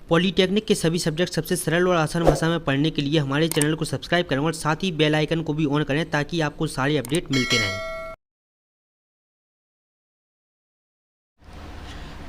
Polytechnic के सभी subject सबसे सरल और आसान भाषा में पढ़ने के लिए हमारे चैनल को सब्सक्राइब करें और साथ ही बेल आइकन को भी ऑन करें ताकि आपको सारे अपडेट मिलते रहें।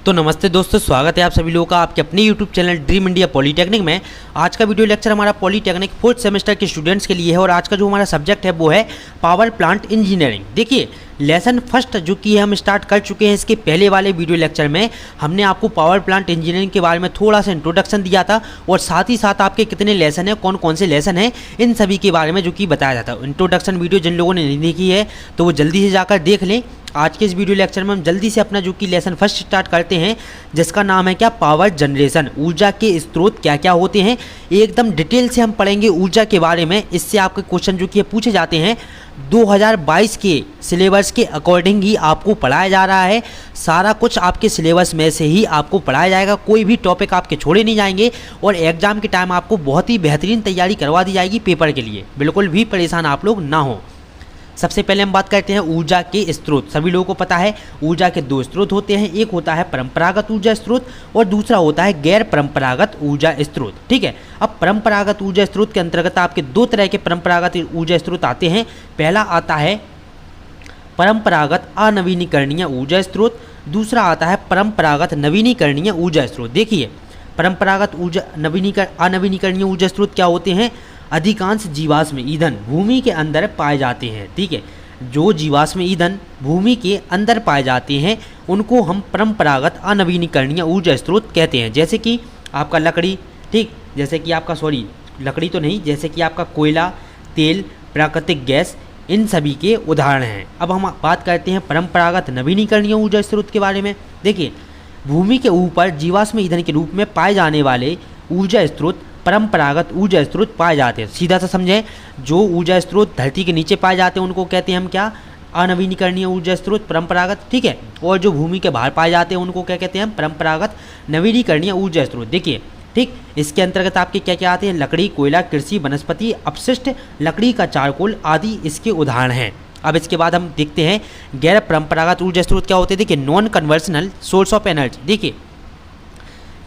तो नमस्ते दोस्तों, स्वागत है आप सभी लोगों का आपके अपने YouTube channel dream India polytechnic में। आज का वीडियो लेक्चर हमारा पॉलीटेक्निक 4th सेमेस्टर के स्टूडेंट्स के लिए है और आज का जो हमारा सब्जेक्ट है वो है पावर प्लांट इंजीनियरिंग। देखिए, लेसन फर्स्ट जो कि हम स्टार्ट कर चुके हैं। इसके पहले वाले वीडियो लेक्चर में हमने आपको पावर प्लांट इंजीनियरिंग के बारे में थोड़ा सा इंट्रोडक्शन दिया था और साथ ही साथ आपके कितने लेसन हैं, कौन कौन से लेसन हैं, इन सभी के बारे में जो कि बताया जाता है। इंट्रोडक्शन वीडियो जिन लोगों ने नहीं देखी है तो वो जल्दी से जाकर देख लें। आज के इस वीडियो लेक्चर में हम जल्दी से अपना जो कि लेसन फर्स्ट स्टार्ट करते हैं, जिसका नाम है क्या, पावर जनरेशन। ऊर्जा के स्रोत क्या क्या होते हैं, एकदम डिटेल से हम पढ़ेंगे ऊर्जा के बारे में। इससे आपके क्वेश्चन जो कि पूछे जाते हैं 2022 के सिलेबस के अकॉर्डिंग ही आपको पढ़ाया जा रहा है। सारा कुछ आपके सिलेबस में से ही आपको पढ़ाया जाएगा, कोई भी टॉपिक आपके छोड़े नहीं जाएंगे और एग्जाम के टाइम आपको बहुत ही बेहतरीन तैयारी करवा दी जाएगी पेपर के लिए। बिल्कुल भी परेशान आप लोग ना हो। सबसे पहले हम बात करते हैं ऊर्जा के स्रोत। सभी लोगों को पता है ऊर्जा के दो स्रोत होते हैं, एक होता है परंपरागत ऊर्जा स्रोत और दूसरा होता है गैर परंपरागत ऊर्जा स्रोत। ठीक है, अब परंपरागत ऊर्जा स्रोत के अंतर्गत आपके दो तरह के परंपरागत ऊर्जा स्रोत आते हैं। पहला आता है परंपरागत अनवीनीकरणीय ऊर्जा स्रोत, दूसरा आता है परंपरागत नवीनीकरणीय ऊर्जा स्रोत। देखिए, परंपरागत ऊर्जा अनवीनीकरणीय ऊर्जा स्रोत क्या होते हैं, अधिकांश जीवाश्म ईंधन भूमि के अंदर पाए जाते हैं। ठीक है, जो जीवाश्म ईंधन भूमि के अंदर पाए जाते हैं उनको हम परंपरागत अनवीनीकरणीय ऊर्जा स्रोत कहते हैं। जैसे कि आपका लकड़ी, ठीक, जैसे कि आपका लकड़ी तो नहीं, जैसे कि आपका कोयला, तेल, प्राकृतिक गैस, इन सभी के उदाहरण हैं। अब हम बात करते हैं परंपरागत नवीनीकरणीय ऊर्जा स्रोत के बारे में। देखिए, भूमि के ऊपर जीवाश्म ईंधन के रूप में पाए जाने वाले ऊर्जा स्रोत परंपरागत ऊर्जा स्रोत पाए जाते हैं। सीधा सा समझें, जो ऊर्जा स्रोत धरती के नीचे पाए जाते हैं उनको कहते हैं हम क्या, अनवीनीकरणीय ऊर्जा स्रोत परंपरागत। ठीक है, और जो भूमि के बाहर पाए जाते हैं उनको क्या कहते हैं हम, परंपरागत नवीनीकरणीय ऊर्जा स्रोत। देखिए, ठीक, इसके अंतर्गत आपके क्या क्या आते हैं, लकड़ी, कोयला, कृषि, वनस्पति अपशिष्ट, लकड़ी का चारकोल आदि इसके उदाहरण हैं। अब इसके बाद हम देखते हैं गैर परंपरागत ऊर्जा स्रोत क्या होते हैं। देखिए, नॉन कन्वर्शनल सोर्स ऑफ एनर्जी। देखिए,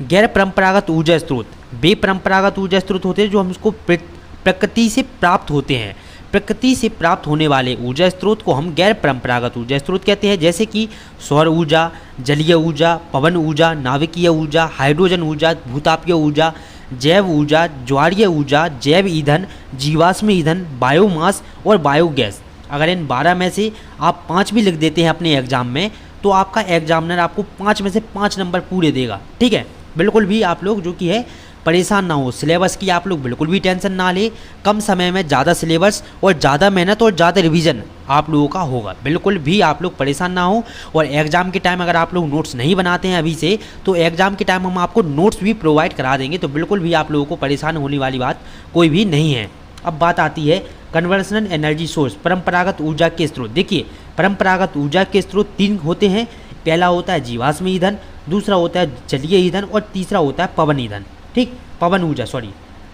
गैर परंपरागत ऊर्जा स्रोत वे परंपरागत ऊर्जा स्रोत होते हैं जो हमको प्रकृति से प्राप्त होते हैं। प्रकृति से प्राप्त होने वाले ऊर्जा स्रोत को हम गैर परंपरागत ऊर्जा स्रोत कहते हैं। जैसे कि सौर ऊर्जा, जलीय ऊर्जा, पवन ऊर्जा, नाभिकीय ऊर्जा, हाइड्रोजन ऊर्जा, भूतापीय ऊर्जा, जैव ऊर्जा, ज्वारीय ऊर्जा, जैव ईंधन, जीवाश्म ईंधन, बायोमास और बायोगैस। अगर इन 12 में से आप 5 भी लिख देते हैं अपने एग्जाम में तो आपका एग्जामिनर आपको 5 में से 5 नंबर पूरे देगा। ठीक है, बिल्कुल भी आप लोग जो कि है परेशान ना हो। सिलेबस की आप लोग बिल्कुल भी टेंशन ना ले। कम समय में ज़्यादा सिलेबस और ज़्यादा मेहनत और ज़्यादा रिवीजन आप लोगों का होगा। बिल्कुल भी आप लोग परेशान ना हो। और एग्ज़ाम के टाइम अगर आप लोग नोट्स नहीं बनाते हैं अभी से, तो एग्ज़ाम के टाइम हम आपको नोट्स भी प्रोवाइड करा देंगे। तो बिल्कुल भी आप लोगों को परेशान होने वाली बात कोई भी नहीं है। अब बात आती है कन्वर्शनल एनर्जी सोर्स, परंपरागत ऊर्जा के स्रोत। देखिए, परंपरागत ऊर्जा के स्रोत 3 होते हैं। पहला होता है जीवाश्म ईंधन, दूसरा होता है जलीय ईंधन और तीसरा होता है पवन ईंधन। ठीक, पवन ऊर्जा,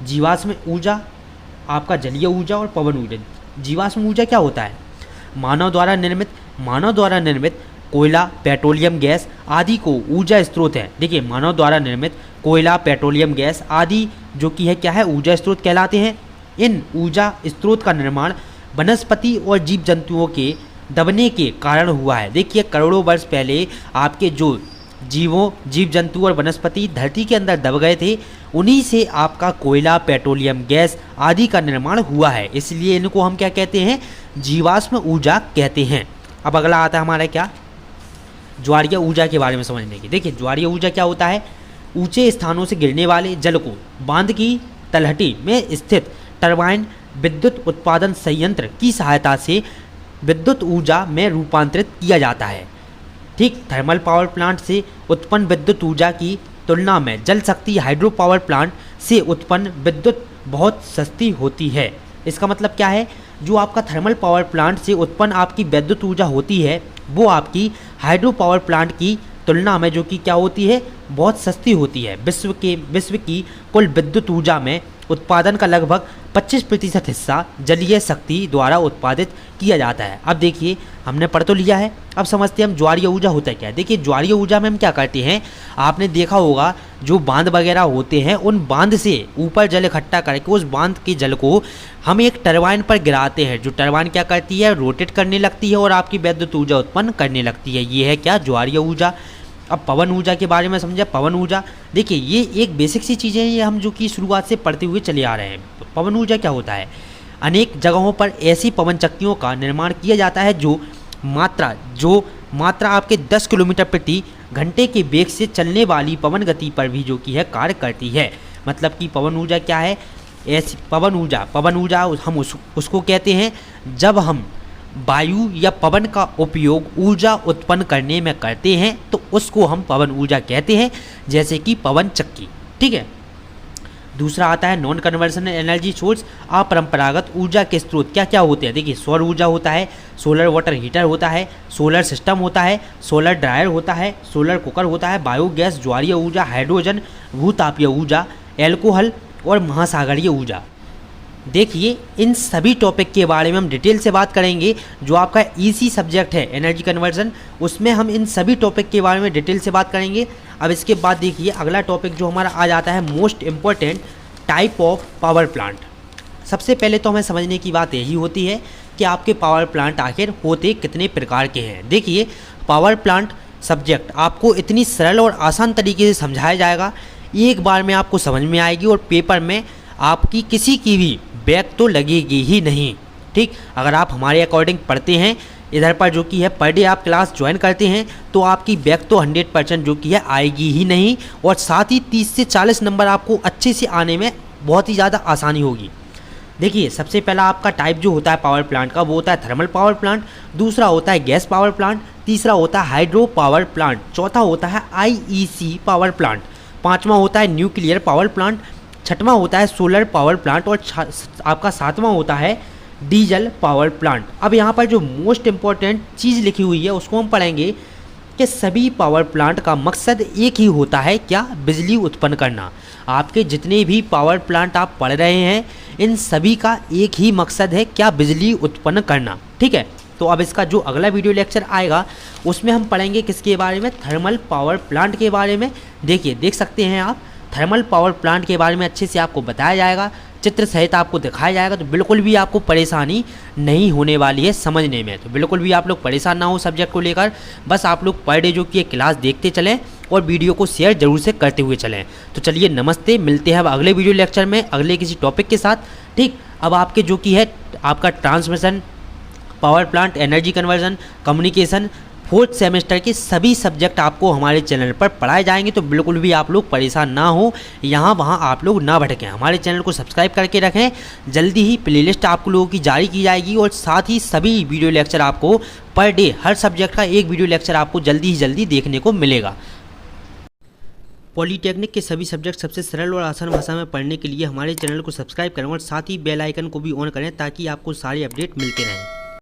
जीवाश्म ऊर्जा, आपका जलीय ऊर्जा और पवन ऊर्जा। जीवाश्म ऊर्जा क्या होता है, मानव द्वारा निर्मित कोयला, पेट्रोलियम गैस आदि को ऊर्जा स्रोत है। देखिए, मानव द्वारा निर्मित कोयला, पेट्रोलियम गैस आदि जो कि है क्या है, ऊर्जा स्रोत कहलाते हैं। इन ऊर्जा स्रोत का निर्माण वनस्पति और जीव जंतुओं के दबने के कारण हुआ है। देखिए, करोड़ों वर्ष पहले आपके जो जीव जंतु और वनस्पति धरती के अंदर दब गए थे, उन्हीं से आपका कोयला, पेट्रोलियम गैस आदि का निर्माण हुआ है। इसलिए इनको हम क्या कहते हैं, जीवाश्म ऊर्जा कहते हैं। अब अगला आता है हमारा क्या, ज्वारीय ऊर्जा के बारे में समझने की। देखिए, ज्वारीय ऊर्जा क्या होता है, ऊंचे स्थानों से गिरने वाले जल को बांध की तलहटी में स्थित टरबाइन विद्युत उत्पादन संयंत्र की सहायता से विद्युत ऊर्जा में रूपांतरित किया जाता है। ठीक, थर्मल पावर प्लांट से उत्पन्न विद्युत ऊर्जा की तुलना में जल शक्ति हाइड्रो पावर प्लांट से उत्पन्न विद्युत बहुत सस्ती होती है। इसका मतलब क्या है, जो आपका थर्मल पावर प्लांट से उत्पन्न आपकी विद्युत ऊर्जा होती है वो आपकी हाइड्रो पावर प्लांट की तुलना में जो कि क्या होती है, बहुत सस्ती होती है। विश्व की कुल विद्युत ऊर्जा में उत्पादन का लगभग 25% हिस्सा जलीय शक्ति द्वारा उत्पादित किया जाता है। अब देखिए, हमने पढ़ तो लिया है, अब समझते हैं हम ज्वारीय ऊर्जा होता है क्या। देखिए, ज्वारीय ऊर्जा में हम क्या करते हैं, आपने देखा होगा जो बांध वगैरह होते हैं उन बांध से ऊपर जल इकट्ठा करके उस बांध के जल को हम एक टरबाइन पर गिराते हैं। जो टरबाइन क्या करती है, रोटेट करने लगती है और आपकी विद्युत ऊर्जा उत्पन्न करने लगती है। ये है क्या, ज्वारीय ऊर्जा। अब पवन ऊर्जा के बारे में समझे। पवन ऊर्जा देखिए ये एक बेसिक सी चीज़ें हैं, ये हम जो कि शुरुआत से पढ़ते हुए चले आ रहे हैं। पवन ऊर्जा क्या होता है, अनेक जगहों पर ऐसी पवन चक्कियों का निर्माण किया जाता है जो मात्रा आपके 10 किलोमीटर प्रति घंटे के वेग से चलने वाली पवन गति पर भी जो कि है कार्य करती है। मतलब कि पवन ऊर्जा क्या है, ऐसी पवन ऊर्जा हम उसको कहते हैं जब हम वायु या पवन का उपयोग ऊर्जा उत्पन्न करने में करते हैं तो उसको हम पवन ऊर्जा कहते हैं, जैसे कि पवन चक्की। ठीक है। दूसरा आता है नॉन कन्वर्शन एनर्जी सोर्स। अपरंपरागत ऊर्जा के स्रोत क्या क्या होते हैं, देखिए सौर ऊर्जा होता है, सोलर वाटर हीटर होता है, सोलर सिस्टम होता है, सोलर ड्रायर होता है, सोलर कुकर होता है, बायोगैस, ज्वारीय ऊर्जा, हाइड्रोजन, भूतापीय ऊर्जा, एल्कोहल और महासागरीय ऊर्जा। देखिए इन सभी टॉपिक के बारे में हम डिटेल से बात करेंगे। जो आपका ईसी सब्जेक्ट है एनर्जी कन्वर्जन, उसमें हम इन सभी टॉपिक के बारे में डिटेल से बात करेंगे। अब इसके बाद देखिए अगला टॉपिक जो हमारा आ जाता है most important type of power plant. सबसे पहले तो हमें समझने की बात यही होती है कि आपके पावर प्लांट आखिर होते कितने प्रकार के हैं। देखिए पावर प्लांट सब्जेक्ट आपको इतनी सरल और आसान तरीके से समझाया जाएगा, एक बार में आपको समझ में आएगी और पेपर में आपकी किसी की भी बैक तो लगेगी ही नहीं। ठीक, अगर आप हमारे अकॉर्डिंग पढ़ते हैं इधर पर जो कि है पर डे आप क्लास ज्वाइन करते हैं तो आपकी बैक तो 100% जो कि है आएगी ही नहीं, और साथ ही 30 से 40 नंबर आपको अच्छे से आने में बहुत ही ज़्यादा आसानी होगी। देखिए सबसे पहला आपका टाइप जो होता है पावर प्लांट का वो होता है थर्मल पावर प्लांट, दूसरा होता है गैस पावर प्लांट, तीसरा होता है हाइड्रो पावर प्लांट, चौथा होता है IEC पावर प्लांट, पाँचवा होता है न्यूक्लियर पावर प्लांट, छठवां होता है सोलर पावर प्लांट और आपका सातवां होता है डीजल पावर प्लांट। अब यहाँ पर जो मोस्ट इम्पॉर्टेंट चीज़ लिखी हुई है उसको हम पढ़ेंगे कि सभी पावर प्लांट का मकसद एक ही होता है, क्या, बिजली उत्पन्न करना। आपके जितने भी पावर प्लांट आप पढ़ रहे हैं इन सभी का एक ही मकसद है, क्या, बिजली उत्पन्न करना। ठीक है। तो अब इसका जो अगला वीडियो लेक्चर आएगा उसमें हम पढ़ेंगे किसके बारे में, थर्मल पावर प्लांट के बारे में। देखिए देख सकते हैं आप थर्मल पावर प्लांट के बारे में अच्छे से आपको बताया जाएगा, चित्र सहित आपको दिखाया जाएगा, तो बिल्कुल भी आपको परेशानी नहीं होने वाली है समझने में। तो बिल्कुल भी आप लोग परेशान ना हो सब्जेक्ट को लेकर, बस आप लोग पर डे जो कि क्लास देखते चलें और वीडियो को शेयर जरूर से करते हुए चलें। तो चलिए नमस्ते, मिलते हैं अब अगले वीडियो लेक्चर में अगले किसी टॉपिक के साथ। ठीक, अब आपके जो कि है आपका transmission, power plant, energy conversion, communication, 4th semester के सभी सब्जेक्ट आपको हमारे चैनल पर पढ़ाए जाएंगे। तो बिल्कुल भी आप लोग परेशान ना हो, यहाँ वहाँ आप लोग ना भटकें, हमारे चैनल को सब्सक्राइब करके रखें। जल्दी ही प्लेलिस्ट आप लोगों की जारी की जाएगी और साथ ही सभी वीडियो लेक्चर आपको पर डे हर सब्जेक्ट का एक वीडियो लेक्चर आपको जल्दी ही जल्दी देखने को मिलेगा। पॉलीटेक्निक के सभी सब्जेक्ट सबसे सरल और आसान भाषा में पढ़ने के लिए हमारे चैनल को सब्सक्राइब करें और साथ ही बेल आइकन को भी ऑन करें ताकि आपको सारे अपडेट मिलते रहें।